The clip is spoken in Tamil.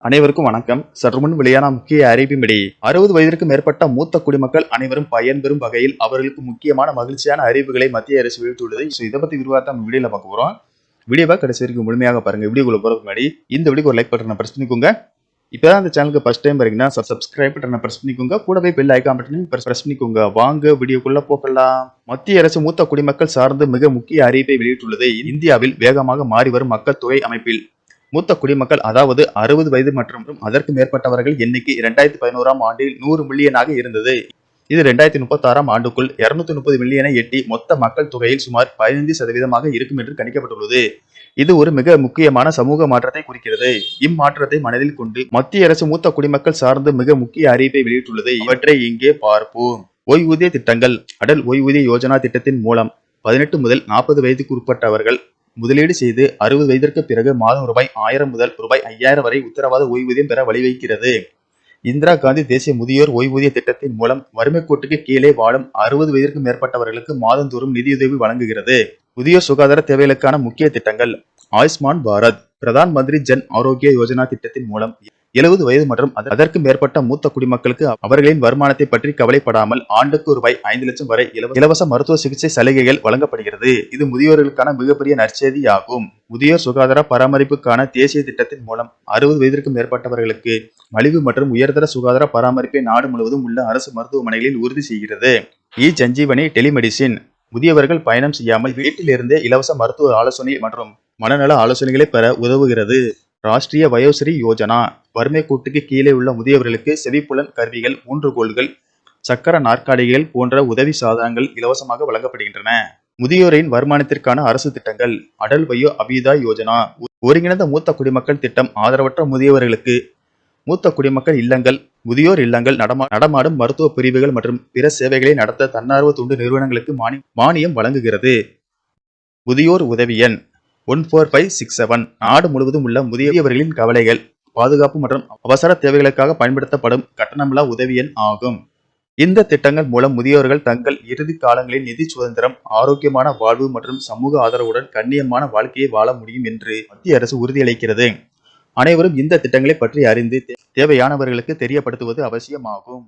அனைவருக்கும் வணக்கம். சற்று முன் வெளியான முக்கிய அறிவிப்பின்படி 60 வயதிற்கு மேற்பட்ட மூத்த குடிமக்கள் அனைவரும் பயன்பெறும் வகையில் அவர்களுக்கு முக்கியமான மகிழ்ச்சியான அறிவிப்புகளை மத்திய அரசு வெளியிட்டுள்ளது. இதை பத்தி விரிவாக நம்ம வீடியோல பார்க்க போறோம். வீடியோவை கடைசி வரைக்கும் முழுமையாக பாருங்க. வீடியோக்குள்ள போறதுக்கு முன்னாடி இந்த வீடியோக்கு ஒரு லைக் பட்டனை பிரஸ் பண்ணிக்கோங்க. இப்பதான் இந்த சேனலுக்கு ஃபர்ஸ்ட் டைம் வரீங்கன்னா சப்ஸ்கிரைப் பட்டனை பிரஸ் பண்ணிக்கோங்க. கூடவே பெல் ஐகான் பட்டனையும் பிரஸ் பண்ணிக்கோங்க. வாங்க வீடியோக்குள்ள போகலாம். மத்திய அரசு மூத்த குடிமக்கள் சார்ந்து மிக முக்கிய அறிவிப்பை வெளியிட்டுள்ளது. இந்தியாவில் வேகமாக மாறி வரும் மக்கள் தொகை அமைப்பில் மூத்த குடிமக்கள் அதாவது 60 வயது மற்றும் அதற்கு மேற்பட்டவர்கள் எண்ணிக்கை 2011ஆம் ஆண்டில் 100 மில்லியனாக இருந்தது. இது 2036ஆம் ஆண்டுக்குள் 230 மில்லியனை எட்டி மொத்த மக்கள் தொகையில் சுமார் 15% இருக்கும் என்று கணிக்கப்பட்டுள்ளது. இது ஒரு மிக முக்கியமான சமூக மாற்றத்தை குறிக்கிறது. இம்மாற்றத்தை மனதில் கொண்டு மத்திய அரசு மூத்த குடிமக்கள் சார்ந்து மிக முக்கிய அறிவிப்பை வெளியிட்டுள்ளது. இவற்றை இங்கே பார்ப்போம். ஓய்வூதிய திட்டங்கள். அடல் ஓய்வூதிய யோஜனா திட்டத்தின் மூலம் 18 முதல் 40 வயதுக்கு உட்பட்டவர்கள் முதலீடு செய்து 60 வயதிற்கு பிறகு மாதம் ரூபாய் 1000 முதல் ரூபாய் 5000 வரை உத்தரவாத ஓய்வூதியம் பெற வழிவகுக்கிறது. இந்திரா காந்தி தேசிய முதியோர் ஓய்வூதிய திட்டத்தின் மூலம் வறுமை கோட்டுக்கு கீழே வாழும் 60 வயதிற்கு மேற்பட்டவர்களுக்கு மாதந்தோறும் நிதியுதவி வழங்குகிறது. முதியோர் சுகாதார தேவைகளுக்கான முக்கிய திட்டங்கள். ஆயுஷ்மான் பாரத். பிரதான் மந்திரி ஜன் ஆரோக்கிய யோஜனா திட்டத்தின் மூலம் 70 வயது மற்றும் அதற்கு மேற்பட்ட மூத்த குடிமக்களுக்கு அவர்களின் வருமானத்தை பற்றி கவலைப்படாமல் ஆண்டுக்கு ரூபாய் 5 லட்சம் வரை இலவச மருத்துவ சிகிச்சை சலுகைகள் வழங்கப்படுகிறது. இது முதியோர்களுக்கான மிகப்பெரிய நற்செய்தியாகும். முதியோர் சுகாதார பராமரிப்புக்கான தேசிய திட்டத்தின் மூலம் 60 வயதிற்கு மேற்பட்டவர்களுக்கு மலிவு மற்றும் உயர்தர சுகாதார பராமரிப்பை நாடு முழுவதும் உள்ள அரசு மருத்துவமனைகளில் உறுதி செய்கிறது. இ சஞ்சீவனி டெலிமெடிசின். முதியவர்கள் பயணம் செய்யாமல் வீட்டிலிருந்தே இலவச மருத்துவ ஆலோசனை மற்றும் மனநல ஆலோசனைகளை பெற உதவுகிறது. ராஷ்டிரிய வயோஸ்ரீ யோஜனா. வறுமை கோட்டுக்கு கீழே உள்ள முதியவர்களுக்கு செவிப்புலன் கருவிகள், ஊன்றுகோல்கள், சக்கர நாற்காலிகள் போன்ற உதவி சாதனங்கள் இலவசமாக வழங்கப்படுகின்றன. முதியோரின் வருமானத்திற்கான அரசு திட்டங்கள். அடல் வயோ அபிதா யோஜனா. ஒருங்கிணைந்த மூத்த குடிமக்கள் திட்டம். ஆதரவற்ற முதியவர்களுக்கு மூத்த குடிமக்கள் இல்லங்கள், முதியோர் இல்லங்கள், நடமாடும் மருத்துவ பிரிவுகள் மற்றும் பிற சேவைகளை நடத்த தன்னார்வ தொண்டு நிறுவனங்களுக்கு மானியம் வழங்குகிறது. முதியோர் உதவி எண் 14567 நாடு முழுவதும் உள்ள முதியவர்களின் கவலைகள், பாதுகாப்பு மற்றும் அவசர தேவைகளுக்காக பயன்படுத்தப்படும் கட்டணமில்லா உதவி எண் ஆகும். இந்த திட்டங்கள் மூலம் முதியோர்கள் தங்கள் இறுதி காலங்களில் நிதி சுதந்திரம், ஆரோக்கியமான வாழ்வு மற்றும் சமூக ஆதரவுடன் கண்ணியமான வாழ்க்கையை வாழ முடியும் என்று மத்திய அரசு உறுதியளிக்கிறது. அனைவரும் இந்த திட்டங்களை பற்றி அறிந்து தேவையானவர்களுக்கு தெரியப்படுத்துவது அவசியமாகும்.